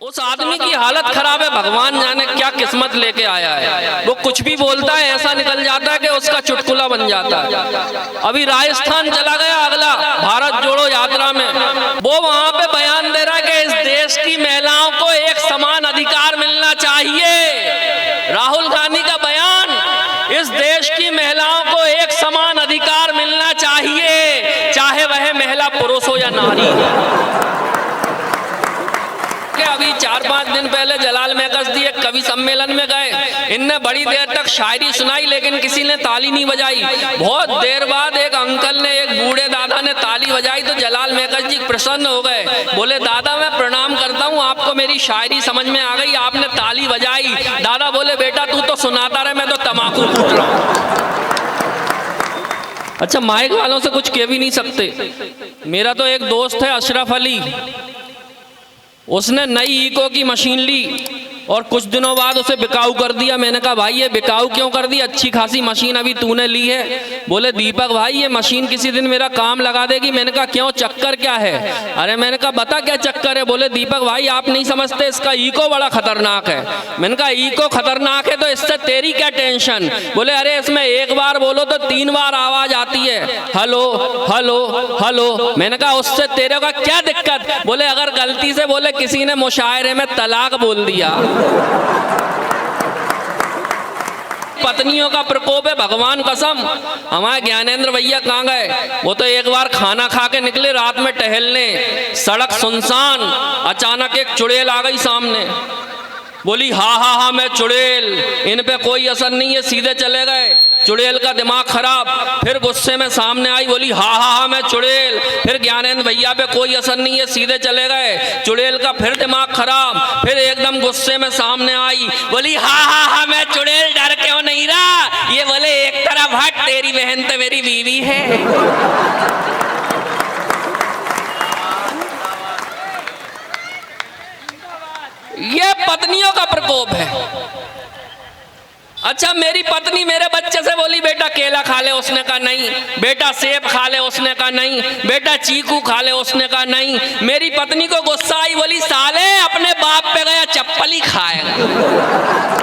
उस आदमी की हालत खराब है, भगवान जाने क्या किस्मत लेके आया है। वो कुछ भी बोलता है ऐसा निकल जाता है कि उसका चुटकुला बन जाता है। अभी राजस्थान चला गया अगला भारत जोड़ो यात्रा में, वो वहां पे बयान दे रहा है कि इस देश की महिलाओं को एक समान अधिकार मिलना चाहिए। राहुल गांधी का बयान, इस देश की महिलाओं को एक समान अधिकार मिलना चाहिए, चाहे वह महिला पुरुष हो या नारी। अभी 4-5 दिन पहले जलाल महकसदी एक कवि सम्मेलन में गए, इनने बड़ी देर तक शायरी सुनाई लेकिन किसी ने ताली नहीं बजाई। बहुत देर बाद एक अंकल ने, एक बूढ़े दादा ने ताली बजाई तो जलाल महकसदी प्रसन्न हो गए, बोले दादा मैं प्रणाम करता हूँ, आपको मेरी शायरी समझ में आ गई, आपने ताली बजाई। दादा बोले बेटा तू तो सुनाता रहे, मैं तो तम्बाकू फूट रहा हूँ। अच्छा, माइक वालों से कुछ कह भी नहीं सकते। मेरा तो एक दोस्त है अशरफ अली, उसने नई इको की मशीन ली और कुछ दिनों बाद उसे बिकाऊ कर दिया। मैंने कहा भाई ये बिकाऊ क्यों कर दी, अच्छी खासी मशीन अभी तूने ली है। बोले दीपक भाई ये मशीन किसी दिन मेरा काम लगा देगी। मैंने कहा क्यों, चक्कर क्या है? अरे मैंने कहा बता क्या चक्कर है। बोले दीपक भाई आप नहीं समझते, इसका इको बड़ा खतरनाक है। मैंने कहा इको खतरनाक है तो इससे तेरी क्या टेंशन? बोले अरे इसमें एक बार बोलो तो 3 बार आवाज आती है, हेलो हेलो हेलो। मैंने कहा उससे तेरे का क्या दिक्कत? बोले अगर गलती से बोले किसी ने मुशायरे में तलाक बोल दिया। पत्नियों का प्रकोप है, भगवान कसम। हमारे ज्ञानेंद्र भैया कहाँ गए? वो तो एक बार खाना खा के निकले रात में टहलने, सड़क सुनसान, अचानक एक चुड़ैल आ गई सामने, बोली हा हा हा मैं चुड़ैल। इन पे कोई असर नहीं है, सीधे चले गए। चुड़ैल का दिमाग खराब, फिर गुस्से में सामने आई, बोली हा हा हा मैं चुड़ैल। फिर ज्ञानेंद्र भैया पे कोई असर नहीं है, सीधे चले गए। चुड़ैल का फिर दिमाग खराब, फिर एकदम गुस्से में सामने आई, बोली हा हा हा मैं चुड़ैल, डर क्यों नहीं रहा? ये बोले एक तरफ हट, तेरी बहन तो मेरी बीवी है। ये पत्नियों का प्रकोप है। अच्छा, मेरी पत्नी मेरे बच्चे से बोली बेटा केला खा ले, उसने कहा नहीं। बेटा सेब खा ले, उसने कहा नहीं। बेटा चीकू खा ले, उसने कहा नहीं। मेरी पत्नी को गुस्सा आई, बोली साले अपने बाप पे गया चप्पल ही खाएगा।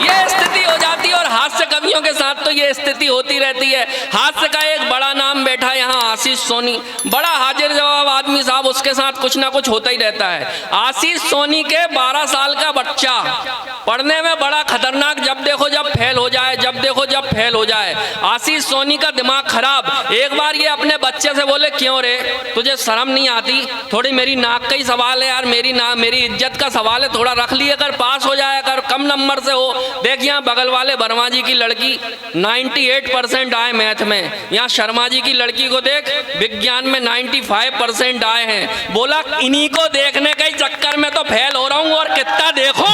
ये स्थिति हो जाती है और हास्य कवियों के साथ तो ये स्थिति होती रहती है। हास्य का एक बड़ा नाम बैठा यहाँ आशीष सोनी, बड़ा हाजिर जवाब आदमी साहब, उसके साथ कुछ ना कुछ होता ही रहता है। आशीष सोनी के 12 साल का बच्चा पढ़ने में बड़ा खतरनाक, जब देखो जब फेल हो जाए, जब देखो जब फेल हो जाए। आशीष सोनी का दिमाग खराब। एक बार ये अपने बच्चे से बोले क्यों रे, तुझे शर्म नहीं आती? थोड़ी मेरी नाक का ही सवाल है यार, मेरी इज्जत का सवाल है, थोड़ा रख लिया कर, पास हो जाया कर, कम नंबर से हो। देख यहाँ बगल वाले वर्मा जी की लड़की 98% आए मैथ में, यहाँ शर्मा जी की लड़की को देख विज्ञान में 95% आए हैं। बोला इन्हीं को देखने के चक्कर में तो फेल हो रहा हूँ और कितना देखूं।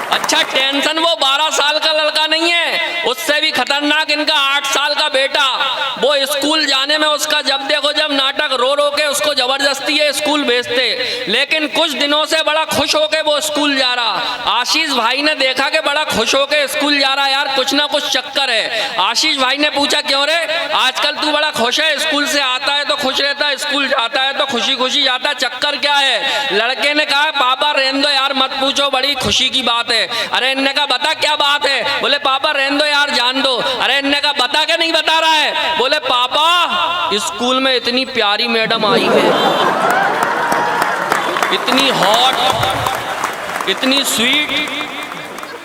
अच्छा, टेंशन वो 12 साल का लड़का नहीं है, उससे भी खतरनाक इनका 8 साल का बेटा। वो स्कूल जाने में उसका जब देखो जब नाटक, रो रो के उसको जबरदस्ती है स्कूल भेजते, लेकिन कुछ दिनों से बड़ा खुश होके वो स्कूल जा रहा। आशीष भाई ने देखा कि बड़ा खुश होके स्कूल जा रहा, यार कुछ ना कुछ चक्कर है। आशीष भाई ने पूछा क्यों रे, आजकल तू बड़ा खुश है, स्कूल से आता है तो खुश रहता है, स्कूल जाता है तो खुशी खुशी जाता है, चक्कर क्या है? लड़के ने कहा पापा रहने दो यार, मत पूछो, बड़ी खुशी की बात है। अरे इनने कहा बता क्या बात है? बोले पापा रहने दो यार, जान दो। अरे इनने कहा बता क्या नहीं बता रहा है? बोले पापा स्कूल में इतनी प्यारी मैडम आई है, इतनी हॉट, इतनी स्वीट,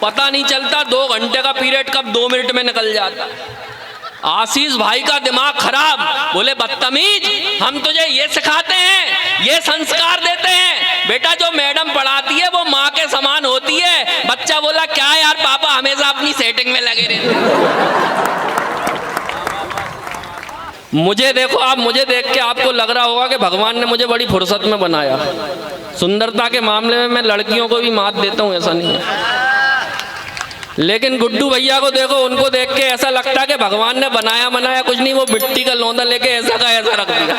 पता नहीं चलता 2 घंटे का पीरियड कब 2 मिनट में निकल जाता। आशीष भाई का दिमाग खराब, बोले बदतमीज, हम तुझे ये सिखाते हैं, ये संस्कार देते हैं, बेटा जो मैडम पढ़ाती है वो माँ के समान होती है। बच्चा बोला क्या यार पापा हमेशा अपनी सेटिंग में लगे रहते। मुझे देखो, आप मुझे देख के आपको लग रहा होगा कि भगवान ने मुझे बड़ी फुर्सत में बनाया। सुंदरता के मामले में मैं लड़कियों को भी मात देता हूँ, ऐसा नहीं है। लेकिन गुड्डू भैया को देखो, उनको देख के ऐसा लगता है कि भगवान ने बनाया कुछ नहीं, वो मिट्टी का लौंदा लेके ऐसा का ऐसा रख दिया।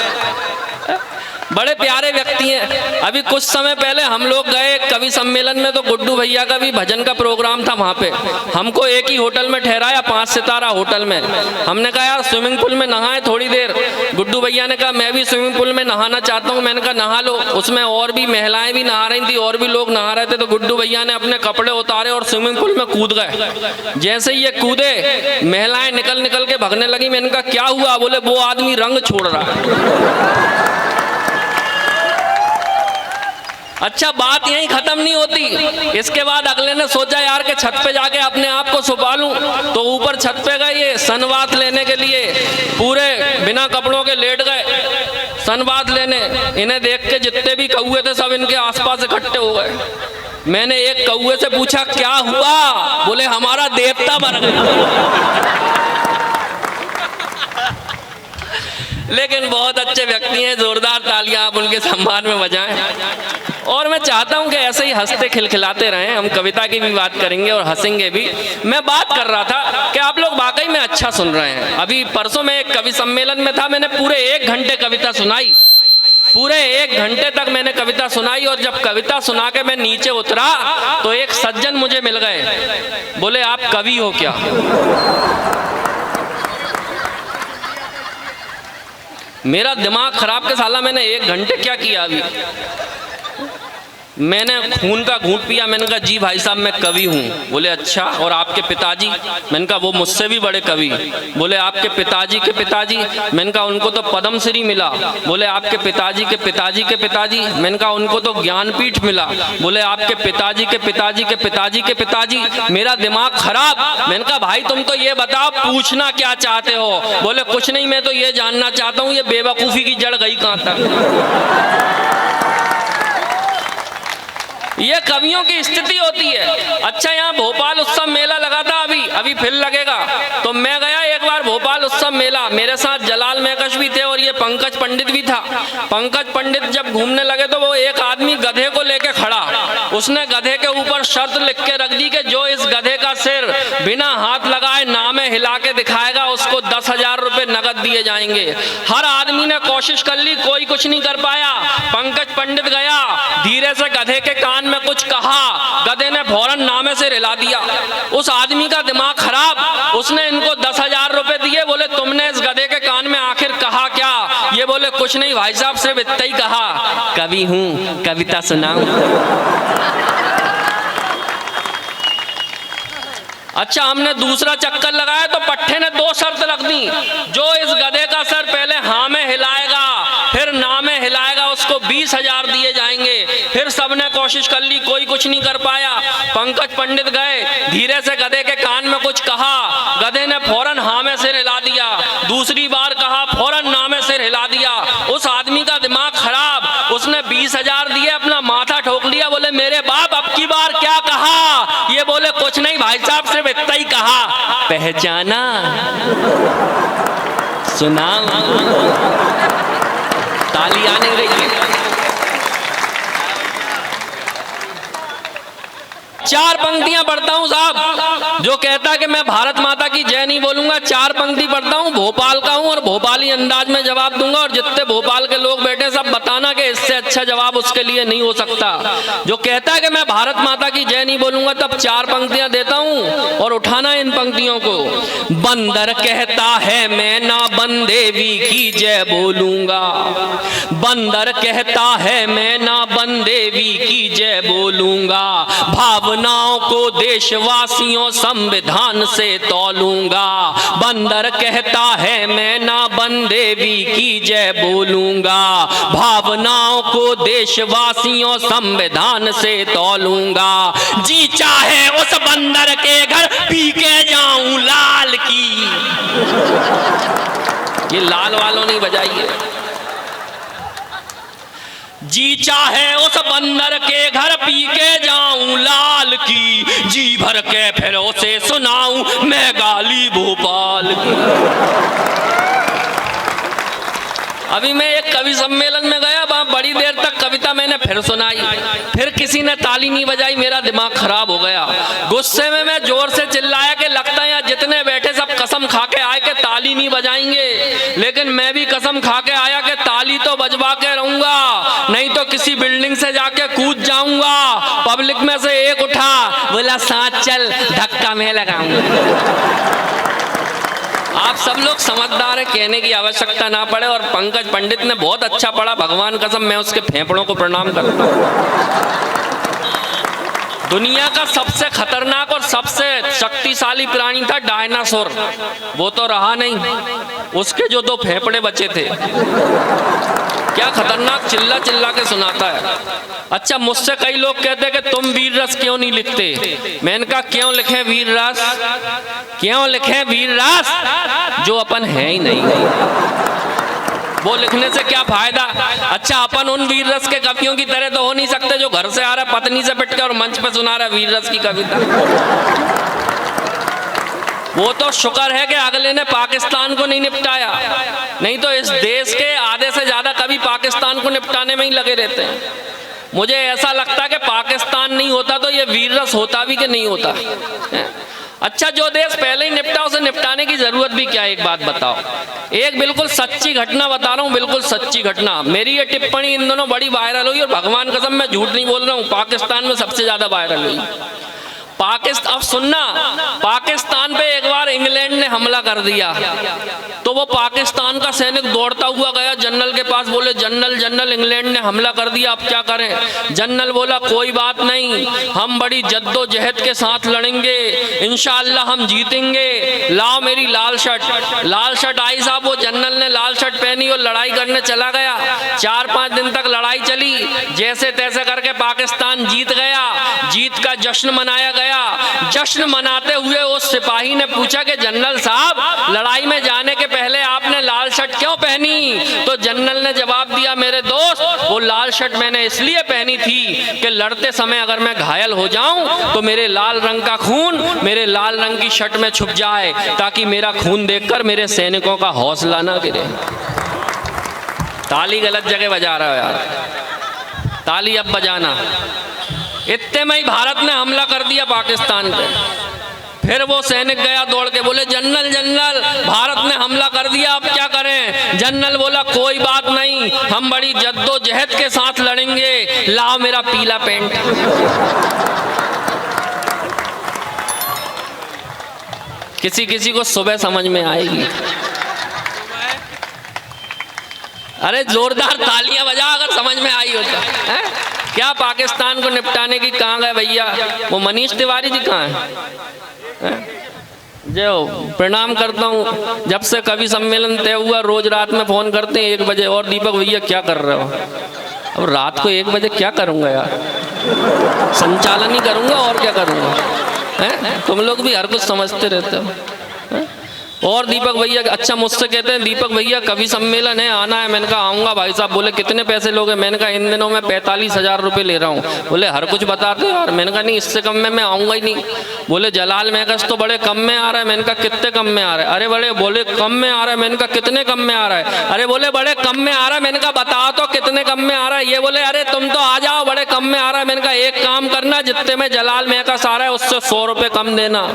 बड़े प्यारे व्यक्ति हैं। अभी कुछ समय पहले हम लोग गए कवि सम्मेलन में, तो गुड्डू भैया का भी भजन का प्रोग्राम था वहाँ पे। हमको एक ही होटल में ठहराया, 5 सितारा होटल में। हमने कहा यार स्विमिंग पूल में नहाए थोड़ी देर। गुड्डू भैया ने कहा मैं भी स्विमिंग पूल में नहाना चाहता हूँ। मैंने कहा नहा लो। उसमें और भी महिलाएं भी नहा रही थी, और भी लोग नहा रहे थे। तो गुड्डू भैया ने अपने कपड़े उतारे और स्विमिंग पूल में कूद गए। जैसे ही ये कूदे, महिलाएं निकल निकल के भगने लगी। मैंने कहा क्या हुआ? बोले वो आदमी रंग छोड़ रहा है। अच्छा, बात यहीं खत्म नहीं होती। इसके बाद अगले ने सोचा यार कि छत पे जाके अपने आप को छुपा लूं। तो ऊपर छत पे गए ये सनबाथ लेने के लिए, पूरे बिना कपड़ों के लेट गए सनबाथ लेने। इन्हें देख के जितने भी कौए थे सब इनके आसपास इकट्ठे हो गए। मैंने एक कौए से पूछा क्या हुआ? बोले हमारा देवता मर गया। लेकिन बहुत अच्छे व्यक्ति हैं, जोरदार तालियां आप उनके सम्मान में बजाएं। और मैं चाहता हूं कि ऐसे ही हंसते खिलखिलाते रहें। हम कविता की भी बात करेंगे और हंसेंगे भी। मैं बात कर रहा था कि आप लोग वाकई में अच्छा सुन रहे हैं। अभी परसों मैं एक कवि सम्मेलन में था, मैंने पूरे 1 घंटे कविता सुनाई। पूरे 1 घंटे तक मैंने कविता सुनाई। और जब कविता सुना के मैं नीचे उतरा तो एक सज्जन मुझे मिल गए। बोले आप कवि हो क्या? मेरा दिमाग खराब के साला मैंने 1 घंटे क्या किया? अभी मैंने खून का घूंट पिया। मैंने कहा जी भाई साहब मैं कवि हूँ। बोले अच्छा, और आपके पिताजी? मैंने कहा वो मुझसे भी बड़े कवि। बोले आपके पिताजी के पिताजी? मैंने कहा उनको तो पद्मश्री मिला। बोले आपके पिताजी के पिताजी के पिताजी? मैंने कहा उनको तो ज्ञानपीठ मिला। बोले आपके पिताजी के पिताजी के पिताजी के पिताजी? मेरा दिमाग खराब। मैंने कहा भाई तुम तो ये बताओ पूछना क्या चाहते हो? बोले कुछ नहीं, मैं तो ये जानना चाहता हूँ ये बेवकूफ़ी की जड़ गई कहाँ तक। ये कवियों की स्थिति होती है। अच्छा, यहाँ भोपाल उत्सव मेला लगा था, अभी फिर लगेगा। तो मैं गया एक बार भोपाल उत्सव मेला। मेरे साथ जलाल मेकश भी थे और ये पंकज पंडित भी था। पंकज पंडित जब घूमने लगे तो वो एक आदमी गधे को लेके खड़ा, उसने गधे के ऊपर शर्त लिख के रख दी कि जो इस गधे का सिर बिना हाथ लगाए नामे हिला के दिखाएगा उसको 10,000 रुपए नगद दिए जाएंगे। हर आदमी ने कोशिश कर ली, कोई कुछ नहीं कर पाया। पंकज पंडित गया, धीरे से गधे के कान में कुछ कहा, गधे ने फौरन नामे से हिला दिया। उस आदमी का दिमाग खराब, उसने इनको 10,000 रुपए दिए। बोले तुमने इस गधे के कान में आखिर कहा क्या? ये बोले कुछ नहीं भाई साहब, सिर्फ इतना ही कहा कवि हूं, कविता सुनाऊं। अच्छा, हमने दूसरा चक्कर लगाया तो पट्टे ने 2 शर्त रख दी। जो इस गधे का सर पहले हाँ में हिलाएगा फिर ना में हिलाएगा उसको 20,000 दिए जाएंगे। फिर सबने कोशिश कर ली, कोई कुछ नहीं कर पाया। पंकज पंडित गए, धीरे से गधे के कान में कुछ कहा, गधे ने फौरन हाँ में सिर हिला दिया। दूसरी बार कहा, फौरन ना में सिर हिला दिया। उस आदमी का दिमाग खराब, उसने 20,000 दिए, अपना माथा ठोक लिया। बोले मेरे बाप अब की बार क्या कहा? ये बोले कुछ नहीं भाई साहब, सिर्फ इतना ही कहा पहचाना सुना। ताली आने रही है। 4 पंक्तियां पढ़ता हूं साहब। जो कहता कि मैं भारत माता की जय नहीं बोलूंगा, 4 पंक्ति पढ़ता हूं, भोपाल का हूं और भोपाली अंदाज में जवाब दूंगा। और जितने भोपाल के लोग बैठे सब बताना कि इससे अच्छा जवाब उसके लिए नहीं हो सकता। जो कहता है कि मैं भारत माता की जय नहीं बोलूंगा, तब 4 पंक्तियां देता हूं और उठाना इन पंक्तियों को। बंदर कहता है मैं ना बंदेवी की जय बोलूंगा। बंदर कहता है मैं ना बंदेवी की जय बोलूंगा। भावनाओं को देशवासियों संविधान से तौलूंगा। बंदर कहता है मैं ना बंदेवी की जय बोलूंगा। भावनाओं को देशवासियों संविधान से तौलूंगा। जी चाहे उस बंदर के घर पी के जाऊं लाल की। ये लाल वालों नहीं बजाइए। जी चाहे उस बंदर के घर पी के जाऊं लाल की। जी भर के फिर उसे सुनाऊं मैं गाली भोपाल की। अभी मैं एक कवि सम्मेलन में गया, वहां बड़ी देर तक कविता मैंने फिर सुनाई, फिर किसी ने ताली नहीं बजाई, मेरा दिमाग खराब हो गया। गुस्से में मैं जोर से चिल्लाया कि लगता है यहाँ जितने बैठे सब कसम खा के आए कि ताली ताली नहीं बजाएंगे, लेकिन मैं भी कसम खा के आया कि ताली तो बजवा के रहूंगा, नहीं तो किसी बिल्डिंग से जाके कूद जाऊंगा। पब्लिक में से एक उठा, बोला साथ चल, धक्का मैं लगाऊंगा। आप सब लोग समझदार है, कहने की आवश्यकता ना पड़े। और पंकज पंडित ने बहुत अच्छा पढ़ा, भगवान कसम मैं उसके फेफड़ों को प्रणाम करता हूँ। दुनिया का सबसे खतरनाक और सबसे शक्तिशाली प्राणी था डायनासोर, वो तो रहा नहीं, उसके जो 2 फेफड़े बचे थे। क्या खतरनाक चिल्ला चिल्ला के सुनाता है। अच्छा, मुझसे कई लोग कहते हैं कि तुम वीर रस क्यों नहीं लिखते। मैंने कहा क्यों लिखें वीर रस, क्यों लिखें वीर रस जो अपन है ही नहीं, वो लिखने से क्या फायदा। अच्छा, अपन उन वीर रस के कवियों की तरह तो हो नहीं सकते जो घर से आ रहा है पत्नी से पिट के और मंच पे सुना रहा है वीर रस की कविता। वो तो शुक्र है कि अगले ने पाकिस्तान को नहीं निपटाया, नहीं तो इस देश के आधे से ज्यादा कवि पाकिस्तान को निपटाने में ही लगे रहते हैं। मुझे ऐसा लगता है कि पाकिस्तान नहीं होता तो ये वीर रस होता भी कि नहीं होता। अच्छा, जो देश पहले ही निपटा उसे निपटाने की जरूरत भी क्या है। एक बात बताओ, एक बिल्कुल सच्ची घटना बता रहा हूँ, बिल्कुल सच्ची घटना। मेरी ये टिप्पणी इन दोनों बड़ी वायरल हुई और भगवान कसम मैं झूठ नहीं बोल रहा हूँ, पाकिस्तान में सबसे ज्यादा वायरल हुई। पाकिस्तान, अब सुनना, पाकिस्तान पे एक बार इंग्लैंड ने हमला कर दिया तो वो पाकिस्तान का सैनिक दौड़ता हुआ गया जनरल के पास, बोले जनरल जनरल इंग्लैंड ने हमला कर दिया, अब क्या करें। जनरल बोला कोई बात नहीं, हम बड़ी जद्दोजहद के साथ लड़ेंगे, इंशाअल्लाह हम जीतेंगे, लाओ मेरी लाल शर्ट। लाल शर्ट आई साहब, वो जनरल ने लाल शर्ट पहनी और लड़ाई करने चला गया। 4-5 दिन तक लड़ाई चली, जैसे तैसे करके पाकिस्तान जीत गया, जीत का जश्न मनाया गया। जश्न मनाते हुए उस सिपाही ने पूछा कि जनरल साहब लड़ाई में जाने के पहले आपने लाल शर्ट क्यों पहनी। तो जनरल ने जवाब दिया, मेरे दोस्त वो लाल शर्ट मैंने इसलिए पहनी थी कि लड़ते समय अगर मैं घायल हो जाऊं तो मेरे लाल रंग का खून मेरे लाल रंग की शर्ट में छुप जाए, ताकि मेरा खून देखकर मेरे सैनिकों का हौसला ना गिरे। ताली गलत जगह बजा रहा हो यार, ताली अब बजाना। इतने में ही भारत ने हमला कर दिया पाकिस्तान पे। फिर वो सैनिक गया दौड़ के, बोले जनरल जनरल भारत ने हमला कर दिया, अब क्या करें। जनरल बोला कोई बात नहीं, हम बड़ी जद्दोजहद के साथ लड़ेंगे, लाओ मेरा पीला पेंट। किसी किसी को सुबह समझ में आएगी। अरे जोरदार तालियां बजा अगर समझ में आई हो तो। है क्या पाकिस्तान को निपटाने की, कहाँ गए भैया वो मनीष तिवारी जी, कहाँ है? जो प्रणाम करता हूँ, जब से कवि सम्मेलन तय हुआ रोज रात में फोन करते हैं 1 बजे, और दीपक भैया क्या कर रहे हो। अब रात को 1 बजे क्या करूँगा यार, संचालन ही करूँगा और क्या करूँगा। हैं तुम लोग भी हर कुछ समझते रहते हो। और दीपक भैया, अच्छा मुझसे कहते हैं दीपक भैया कवि सम्मेलन है, आना है। मैंने कहा आऊँगा भाई साहब। बोले कितने पैसे लोगे। मैंने कहा इन दिनों मैं 45,000 रुपये ले रहा हूँ। बोले हर कुछ बताते यार। मैंने कहा नहीं, इससे कम में मैं आऊँगा ही नहीं। बोले जलाल महकस तो बड़े कम में आ रहा है। मैंने कहा कितने कम में आ रहा है। अरे बड़े बोले कम में आ रहा है। मैंने कहा कितने कम में आ रहा है। अरे बोले बड़े कम में आ रहा है। मैंने कहा बताओ तो कितने कम में आ रहा है। ये बोले अरे तुम तो आ जाओ, बड़े कम में आ रहा है। मैंने कहा एक काम करना, जितने में जलाल महकस आ रहा है उससे 100 रुपये कम देना।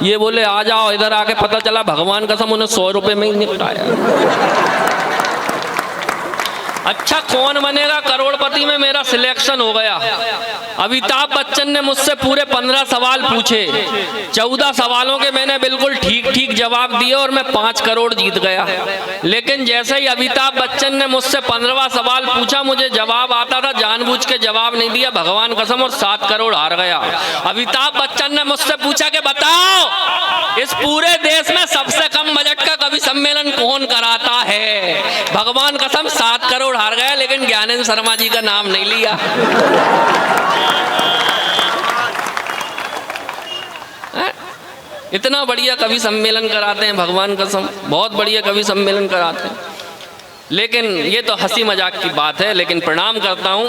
ये बोले आ जाओ। इधर आके पता चला भगवान कसम उन्हें 100 रुपये में ही निपटाया। अच्छा कौन बनेगा करोड़पति में मेरा सिलेक्शन हो गया। अमिताभ बच्चन ने मुझसे पूरे 15 सवाल पूछे, 14 सवालों के मैंने बिल्कुल ठीक ठीक जवाब दिए और मैं 5 करोड़ जीत गया। लेकिन जैसे ही अमिताभ बच्चन ने मुझसे 15वां सवाल पूछा, मुझे जवाब आता था, जानबूझ के जवाब नहीं दिया भगवान कसम, और 7 करोड़ हार गया। अमिताभ बच्चन ने मुझसे पूछा कि बताओ इस पूरे देश में सबसे कम बजट का कवि सम्मेलन कौन कराता है। भगवान कसम 7 करोड़ हार गया, लेकिन ज्ञानेंद्र शर्मा जी का नाम नहीं लिया। इतना बढ़िया कवि सम्मेलन कराते हैं भगवान कसम, बहुत बढ़िया कवि सम्मेलन कराते हैं। लेकिन ये तो हंसी मजाक की बात है। लेकिन प्रणाम करता हूं,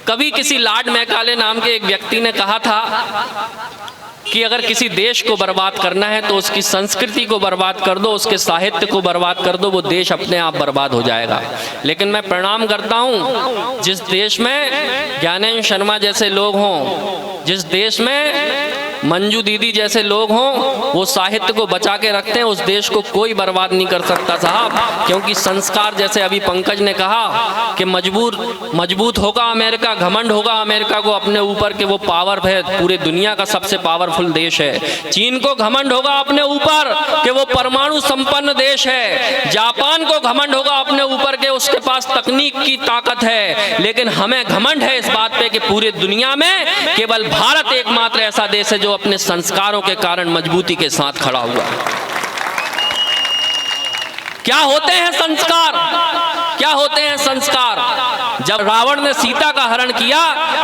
कभी किसी लॉर्ड मैकाले नाम के एक व्यक्ति ने कहा था कि अगर किसी देश को बर्बाद करना है तो उसकी संस्कृति को बर्बाद कर दो, उसके साहित्य को बर्बाद कर दो, वो देश अपने आप बर्बाद हो जाएगा। लेकिन मैं प्रणाम करता हूँ जिस देश में ज्ञानेंद्र शर्मा जैसे लोग हों, जिस देश में मंजू दीदी जैसे लोग हों वो साहित्य को बचा के रखते हैं, उस देश को कोई बर्बाद नहीं कर सकता साहब। क्योंकि संस्कार, जैसे अभी पंकज ने कहा कि मजबूत होगा अमेरिका, घमंड होगा अमेरिका को अपने ऊपर कि वो पावर है, पूरे दुनिया का सबसे पावरफुल देश है। चीन को घमंड होगा अपने ऊपर कि वो परमाणु संपन्न देश है। जापान को घमंड होगा अपने ऊपर के उसके पास तकनीक की ताकत है। लेकिन हमें घमंड है इस बात पे कि पूरे दुनिया में केवल भारत एकमात्र ऐसा देश है जो अपने संस्कारों के कारण मजबूती के साथ खड़ा हुआ है। क्या होते हैं संस्कार? क्या होते हैं संस्कार? जब रावण ने सीता का हरण किया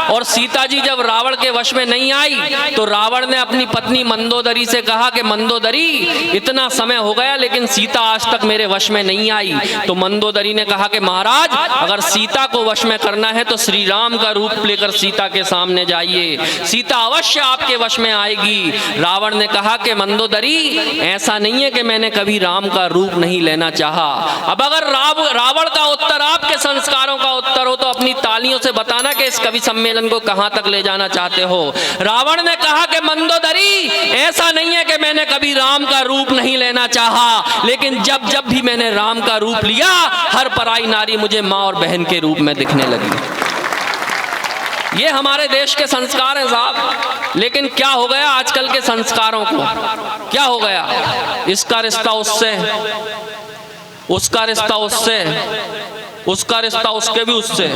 और सीता जी जब रावण के वश में नहीं आई तो रावण ने अपनी पत्नी मंदोदरी से कहा कि मंदोदरी, इतना समय हो गया लेकिन सीता आज तक मेरे वश में नहीं आई। तो मंदोदरी ने कहा कि महाराज, अगर सीता को वश में करना है तो श्री राम का रूप लेकर सीता के सामने जाइए, सीता अवश्य आपके वश में आएगी। रावण ने कहा कि मंदोदरी, ऐसा नहीं है कि मैंने कभी राम का रूप नहीं लेना चाहा। अब अगर रावण का उत्तर आपके संस्कारों का उत्तर हो तो अपनी तालियों से बताना कि इस कवि सम्मेलन को कहां तक ले जाना चाहते हो। रावण ने कहा कि मंदोदरी, ऐसा नहीं है कि मैंने कभी राम का रूप नहीं लेना चाहा, लेकिन जब जब भी मैंने राम का रूप लिया हर पराई नारी मुझे मां और बहन के रूप में दिखने लगी। ये हमारे देश के संस्कार हैं साहब। लेकिन क्या हो गया आजकल के संस्कारों को? क्या हो गया? इसका रिश्ता उससे, उसका रिश्ता उससे, उसका रिश्ता उसके भी उससे,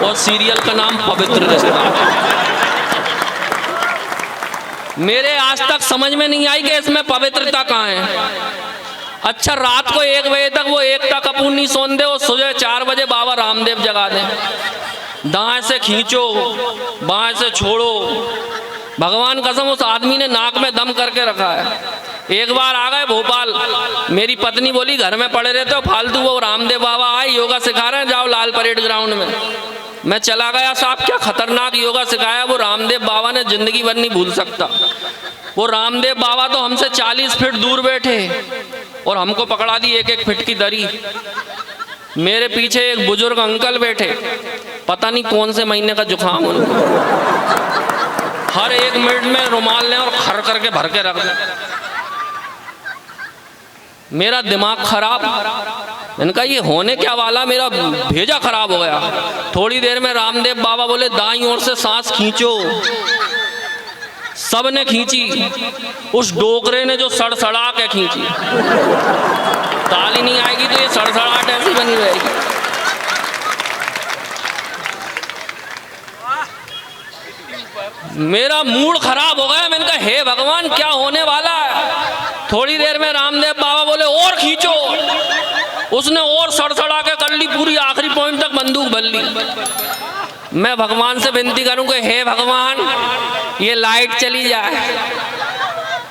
और सीरियल का नाम पवित्र रिश्ता। मेरे आज तक समझ में नहीं आई कि इसमें पवित्रता कहाँ है। अच्छा, रात को 1 बजे तक वो एकता कपूर नहीं सोन दे और सुबह 4 बजे बाबा रामदेव जगा दे। दाएं से खींचो, बाएं से छोड़ो। भगवान कसम उस आदमी ने नाक में दम करके रखा है। एक बार आ गए भोपाल, मेरी पत्नी बोली घर में पड़े रहते हो फालतू, वो रामदेव बाबा आए योगा सिखा रहे हैं, जाओ लाल परेड ग्राउंड में। मैं चला गया, साहब क्या खतरनाक योगा सिखाया। वो रामदेव बाबा ने जिंदगी भर नहीं भूल सकता। वो रामदेव बाबा तो हमसे 40 फीट दूर बैठे और हमको पकड़ा दी 1-1 फीट की दरी। मेरे पीछे एक बुजुर्ग अंकल बैठे, पता नहीं कौन से महीने का जुकाम उनको, हर 1 मिनट में रुमाल लें और खर करके भर के रख दें। मेरा दिमाग खराब, मैंने कहा ये होने क्या वाला, मेरा भेजा खराब हो गया। थोड़ी देर में रामदेव बाबा बोले दाईं ओर से सांस खींचो। सबने खींची, उस डोकरे ने जो सड़सड़ा के खींची। ताली नहीं आएगी तो ये सड़सड़ाहट ऐसी बनी रहेगी। मेरा मूड खराब हो गया। मैंने कहा हे भगवान क्या होने वाला है। थोड़ी देर में रामदेव बाबा बोले और खींचो। उसने और सड़सड़ा के कर ली, पूरी आखिरी पॉइंट तक बंदूक भर ली। मैं भगवान से विनती करूं कि हे भगवान ये लाइट चली जाए,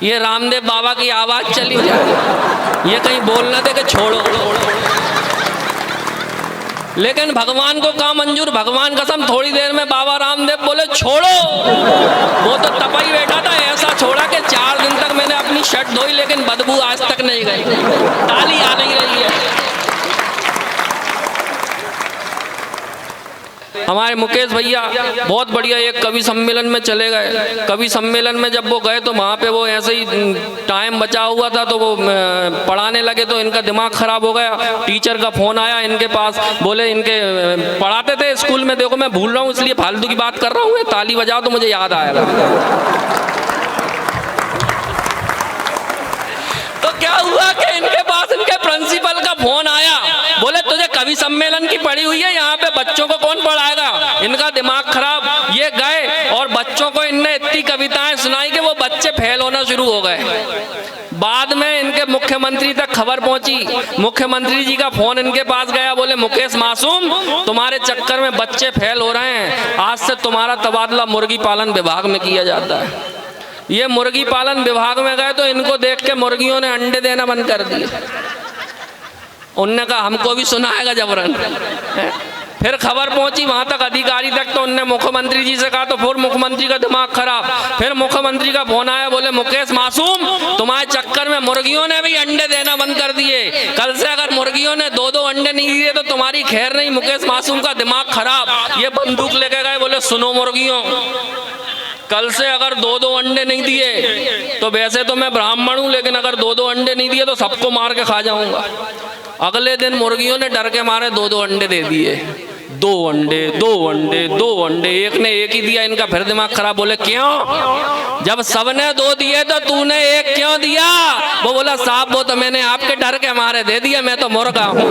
ये रामदेव बाबा की आवाज चली जाए, ये कहीं बोल ना दे कि छोड़ो। लेकिन भगवान को कहा मंजूर, भगवान कसम थोड़ी देर में बाबा रामदेव बोले छोड़ो। वो तो तपाई बैठा था, ऐसा छोड़ा कि 4 दिन तक मैंने अपनी शर्ट धोई लेकिन बदबू आज तक नहीं गई। ताली आ नहीं रही है। हमारे मुकेश भैया बहुत बढ़िया एक कवि सम्मेलन में चले गए। कवि सम्मेलन में जब वो गए तो वहाँ पे वो ऐसे ही टाइम बचा हुआ था तो वो पढ़ाने लगे तो इनका दिमाग खराब हो गया। टीचर का फ़ोन आया इनके पास, बोले इनके पढ़ाते थे स्कूल में, देखो मैं भूल रहा हूँ इसलिए फालतू की बात कर रहा हूँ, ताली बजाओ तो मुझे याद आएगा। तो क्या हुआ कि इनके पास इनके प्रिंसिपल का फ़ोन आया, बोले तुझे कवि सम्मेलन की पढ़ी हुई है, यहाँ पे बच्चों को कौन पढ़ाएगा। इनका दिमाग खराब। ये गए और बच्चों को इनने इतनी कविताएं सुनाई कि वो बच्चे फेल होना शुरू हो गए। बाद में इनके मुख्यमंत्री तक खबर पहुंची। मुख्यमंत्री जी का फोन इनके पास गया, बोले मुकेश मासूम तुम्हारे चक्कर में बच्चे फेल हो रहे हैं, आज से तुम्हारा तबादला मुर्गी पालन विभाग में किया जाता है। ये मुर्गी पालन विभाग में गए तो इनको देख के मुर्गियों ने अंडे देना बंद कर दिए। उनने कहा हमको भी सुनाएगा जबरन। फिर खबर पहुंची वहां तक, अधिकारी तक, तो उनने मुख्यमंत्री जी से कहा तो फिर मुख्यमंत्री का दिमाग खराब। फिर मुख्यमंत्री का फोन आया, बोले मुकेश मासूम तुम्हारे चक्कर में मुर्गियों ने भी अंडे देना बंद कर दिए, कल से अगर मुर्गियों ने 2-2 अंडे नहीं दिए तो तुम्हारी खैर नहीं। मुकेश मासूम का दिमाग खराब। ये बंदूक लेके गए, बोले सुनो मुर्गियों, कल से अगर 2-2 अंडे नहीं दिए तो वैसे तो मैं ब्राह्मण हूं, लेकिन अगर 2-2 अंडे नहीं दिए तो सबको मार के खा जाऊंगा। अगले दिन मुर्गियों ने डर के मारे 2-2 अंडे दे दिए। 2 अंडे 2 अंडे 2 अंडे, एक ने एक ही दिया। इनका फिर दिमाग खराब, बोले क्यों, जब सबने 2 दिए तो तूने एक क्यों दिया? वो बोला साहब वो तो मैंने आपके डर के मारे दे दिया, मैं तो मुर्गा हूं।